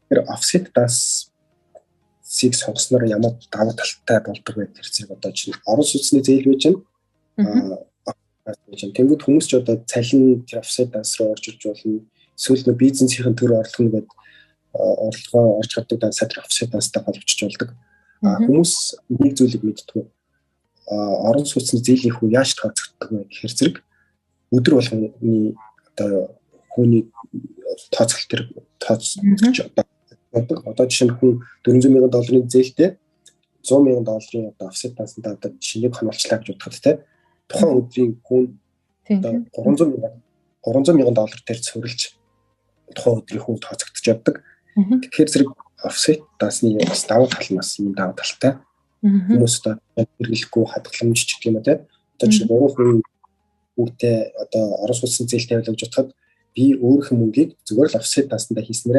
Тэр offset дасыг сонгосноор ямар давуу талтай болдог вэ тэр зэрэг одоо чинь орон сууцны зээл байж байна. Тэнгүүд хүмүүс ч одоо цалин тэр offset дас руу орж ирж болно. Эсвэл нөө бизнесийн төр орлого нэгэд орлогоо орж чаддаг дансаа тэр offset дастай холбогдож болдог. Хүмүүс нэг зүйлийг мэддэг. Орон сууцны зээлийн хүү яаж тооцогддог вэ гэхээр зэрэг өдөр болгоны одоо хүний тооцол тэр тооцож одоо жишээ нь хүн $400,000 зээлтэй $100,000 одоо offset данстай одоо жишээ нэг хонолчлаа гэж бодоход те тухайн өдрийн хүн одоо $300,000 дээр цорилж тухайн өдрийн хүн тооцогдож явдаг. Тэгэхээр зэрэг offset дасны бас давуу тал нь бас юм давуу талтай. Хүмүүс одоо хэрэглэхгүй хадгаламж ч гэх юм уу те. Одоо чинь 3% үүтэй одоо орон сууцны зээлтэй байлгаж бодоход би өөрийнхөө мөнгийг зүгээр л offset дастай хийснээрээ